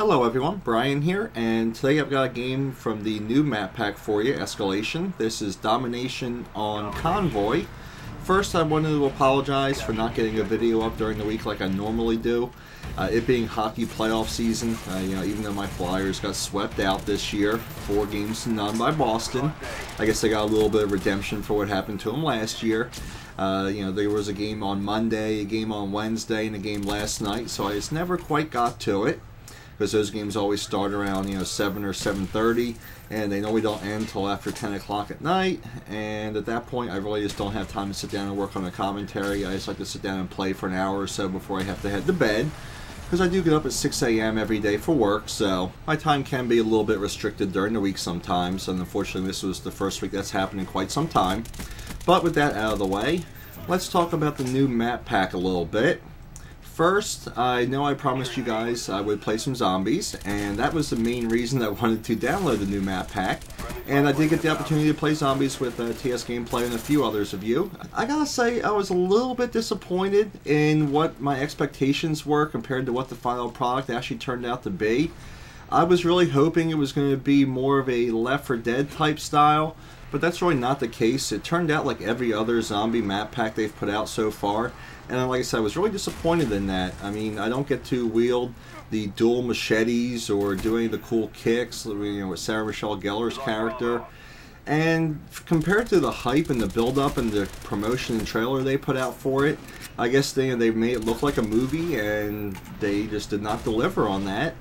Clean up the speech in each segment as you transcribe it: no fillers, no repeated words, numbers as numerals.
Hello everyone, Brian here, and today I've got a game from the new map pack for you, Escalation. This is Domination on Convoy. First, I wanted to apologize for not getting a video up during the week like I normally do. It being hockey playoff season, even though my Flyers got swept out this year, 4 games to none by Boston. I guess they got a little bit of redemption for what happened to them last year. There was a game on Monday, a game on Wednesday, and a game last night, so I just never quite got to it. Because those games always start around 7 or 7:30, and they normally don't end until after 10 o'clock at night. And at that point, I really just don't have time to sit down and work on a commentary. I just like to sit down and play for an hour or so before I have to head to bed. Because I do get up at 6 a.m. every day for work, so my time can be a little bit restricted during the week sometimes. And unfortunately, this was the first week that's happened in quite some time. But with that out of the way, let's talk about the new map pack a little bit. First, I know I promised you guys I would play some zombies, and that was the main reason I wanted to download the new map pack. And I did get the opportunity to play zombies with TS Gameplay and a few others of you. I gotta say, I was a little bit disappointed in what my expectations were compared to what the final product actually turned out to be. I was really hoping it was going to be more of a Left 4 Dead type style, but that's really not the case. It turned out like every other zombie map pack they've put out so far. And like I said, I was really disappointed in that. I mean, I don't get to wield the dual machetes or do any of the cool kicks, with Sarah Michelle Gellar's character. And compared to the hype and the build-up and the promotion and trailer they put out for it, I guess they made it look like a movie, and they just did not deliver on that.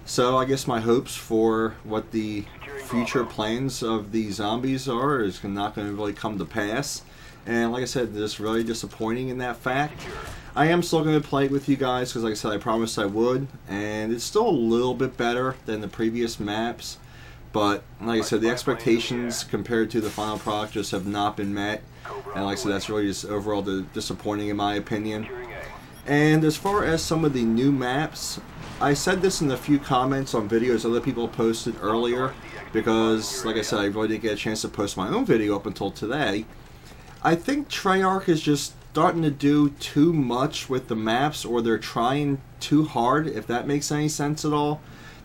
So I guess my hopes for what the future plans of the zombies are is not going to really come to pass. And like I said, just really disappointing in that fact. I am still going to play it with you guys because like I said, I promised I would. And it's still a little bit better than the previous maps. But like I said, the expectations compared to the final product just have not been met. And like I said, that's really just overall disappointing in my opinion. And as far as some of the new maps, I said this in a few comments on videos other people posted earlier. Because like I said, I really didn't get a chance to post my own video up until today. I think Treyarch is just starting to do too much with the maps, or they're trying too hard, if that makes any sense at all.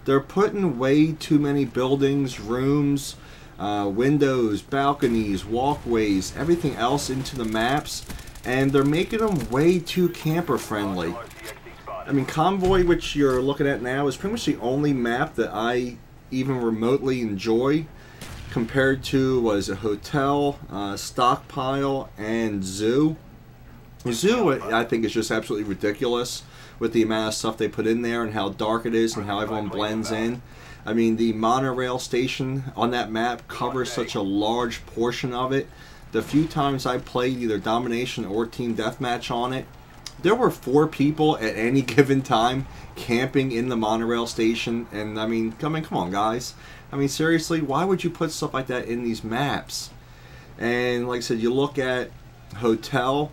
They're putting way too many buildings, rooms, windows, balconies, walkways, everything else into the maps, and they're making them way too camper friendly. I mean, Convoy, which you're looking at now, is pretty much the only map that I even remotely enjoy. Compared to, what is it, Hotel, Stockpile, and Zoo. Zoo, I think, is just absolutely ridiculous with the amount of stuff they put in there and how dark it is and how everyone blends in. I mean, the monorail station on that map covers such a large portion of it. The few times I played either Domination or Team Deathmatch on it, there were 4 people at any given time camping in the monorail station. And I mean, come on, guys. I mean, seriously, why would you put stuff like that in these maps? And like I said, you look at Hotel,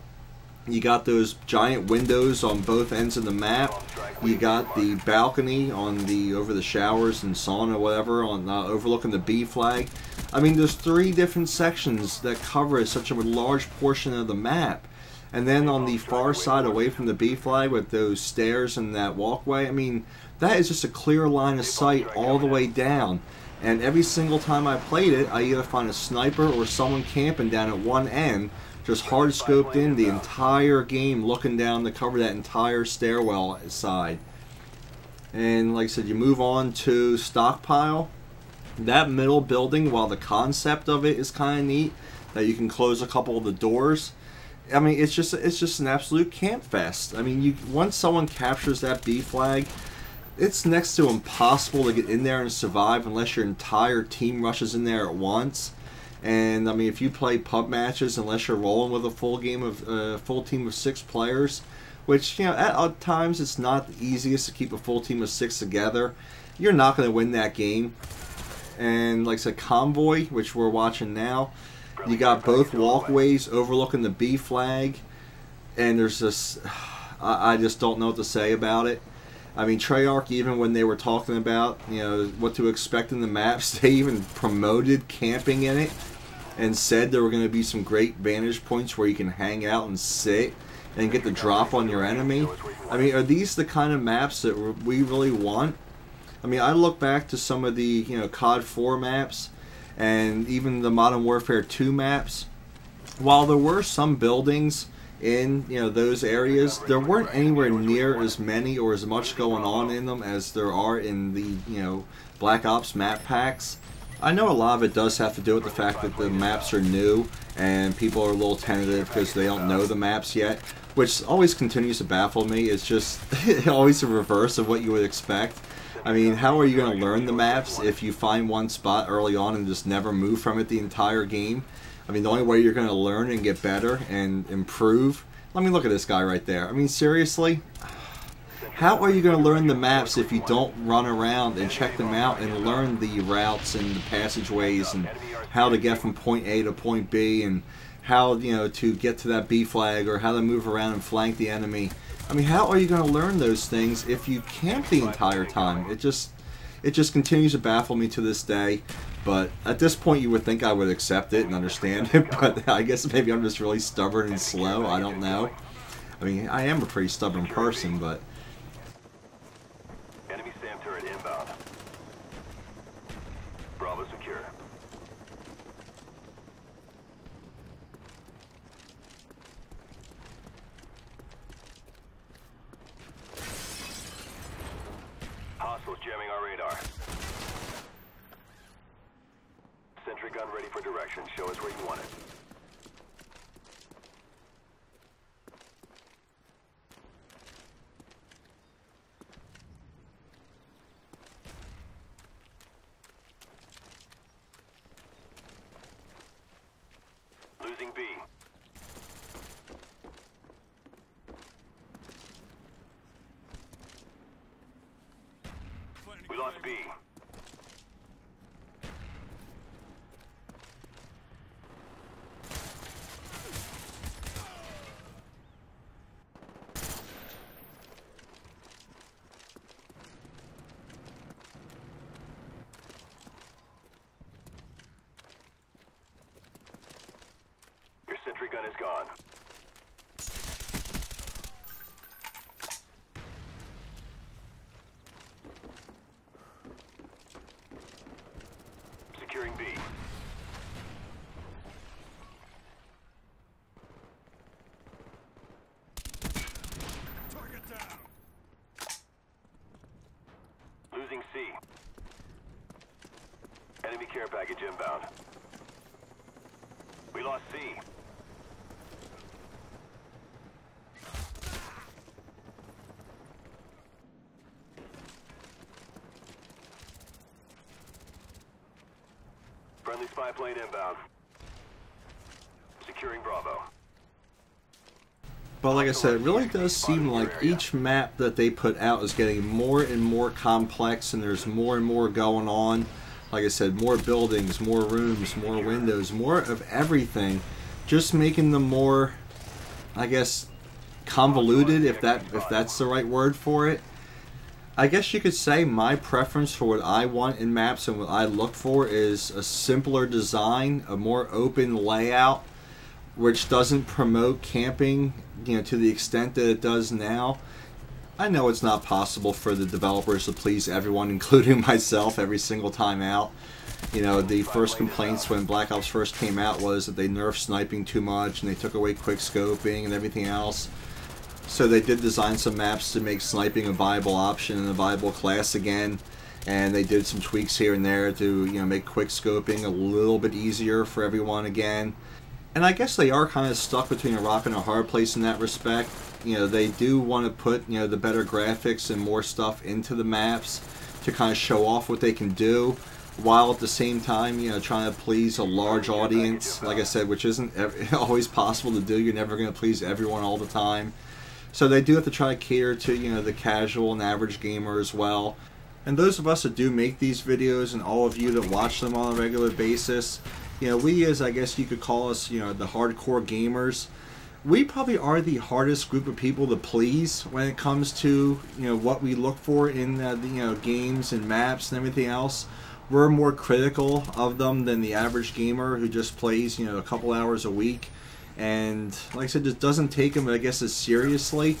you got those giant windows on both ends of the map. You got the balcony on the over the showers and sauna, whatever, on overlooking the B flag. I mean, there's 3 different sections that cover such a large portion of the map. And then on the far side away from the B flag with those stairs and that walkway, I mean, that is just a clear line of sight all the way down. And every single time I played it, I either find a sniper or someone camping down at one end, just hard scoped in the entire game, looking down to cover that entire stairwell side. And like I said, you move on to Stockpile. That middle building, while the concept of it is kind of neat, that you can close a couple of the doors, I mean, it's just an absolute camp fest. I mean, once someone captures that B flag, it's next to impossible to get in there and survive unless your entire team rushes in there at once. And I mean, if you play pub matches, unless you're rolling with a full team of 6 players, which at times it's not the easiest to keep a full team of 6 together, you're not going to win that game. And like I said, Convoy, which we're watching now, you got both walkways overlooking the B flag, and there's this, I just don't know what to say about it. I mean, Treyarch, even when they were talking about, what to expect in the maps, they even promoted camping in it and said there were going to be some great vantage points where you can hang out and sit and get the drop on your enemy. I mean, are these the kind of maps that we really want? I mean, I look back to some of the, you know, COD 4 maps and even the Modern Warfare 2 maps. While there were some buildings in, you know, those areas, there weren't anywhere near as many or as much going on in them as there are in the, you know, Black Ops map packs. I know a lot of it does have to do with the fact that the maps are new and people are a little tentative because they don't know the maps yet, which always continues to baffle me. It's just always the reverse of what you would expect. I mean, how are you going to learn the maps if you find one spot early on and just never move from it the entire game? I mean, the only way you're going to learn and get better and improve... I mean, look at this guy right there. I mean, seriously? How are you going to learn the maps if you don't run around and check them out and learn the routes and the passageways and how to get from point A to point B and how, you know, to get to that B flag or how to move around and flank the enemy? I mean, how are you going to learn those things if you camp the entire time? It just continues to baffle me to this day. But at this point, you would think I would accept it and understand it. But I guess maybe I'm just really stubborn and slow. I don't know. I mean, I am a pretty stubborn person, but... Enemy SAM turret inbound. Bravo secure. Hostiles jamming our radar. Sentry gun ready for direction. Show us where you want it. Losing B. We lost B. Your sentry gun is gone. Securing B. Target down. Losing C. Enemy care package inbound. We lost C. Friendly spy plane inbound. Securing Bravo. But like I said, it really does seem like each map that they put out is getting more and more complex, and there's more and more going on. Like I said, more buildings, more rooms, more windows, more of everything. Just making them more, I guess, convoluted, if that's the right word for it. I guess you could say my preference for what I want in maps and what I look for is a simpler design, a more open layout, which doesn't promote camping, you know, to the extent that it does now. I know it's not possible for the developers to please everyone, including myself, every single time out. You know, the first complaints when Black Ops first came out was that they nerfed sniping too much and they took away quick scoping and everything else. So they did design some maps to make sniping a viable option and a viable class again, and they did some tweaks here and there to, you know, make quick scoping a little bit easier for everyone again. And I guess they are kind of stuck between a rock and a hard place in that respect. You know, they do want to put, you know, the better graphics and more stuff into the maps to kind of show off what they can do, while at the same time, you know, trying to please a large audience, like I said, which isn't always possible to do. You're never going to please everyone all the time. So they do have to try to cater to, you know, the casual and average gamer as well. And those of us that do make these videos and all of you that watch them on a regular basis, you know, we, as I guess you could call us, you know, the hardcore gamers, we probably are the hardest group of people to please when it comes to, you know, what we look for in the, you know, games and maps and everything else. We're more critical of them than the average gamer who just plays, you know, a couple hours a week. And like I said, just doesn't take them, I guess, as seriously.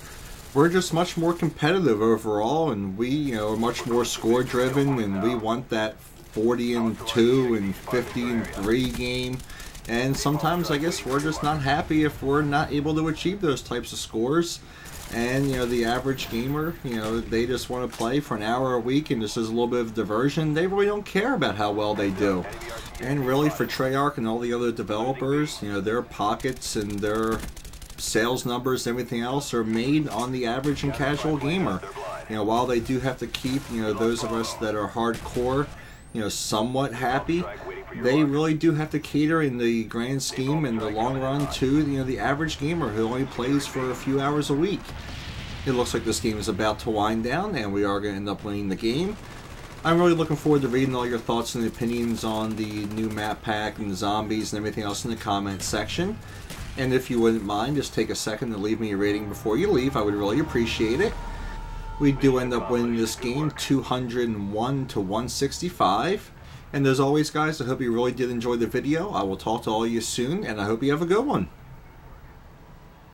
we're just much more competitive overall, and we are much more score driven, and we want that 40-2 and 50-3 game. And sometimes I guess we're just not happy if we're not able to achieve those types of scores. And the average gamer, they just want to play for an hour a week and just as a little bit of diversion. They really don't care about how well they do. And really, for Treyarch and all the other developers, their pockets and their sales numbers and everything else are made on the average and casual gamer. While they do have to keep those of us that are hardcore somewhat happy, they really do have to cater in the grand scheme in the long run to the average gamer who only plays for a few hours a week. It looks like this game is about to wind down, and we are going to end up winning the game. I'm really looking forward to reading all your thoughts and opinions on the new map pack and the zombies and everything else in the comments section. And if you wouldn't mind, just take a second to leave me a rating before you leave. I would really appreciate it. We do end up winning this game 201 to 165. And as always, guys, I hope you really did enjoy the video. I will talk to all of you soon, and I hope you have a good one.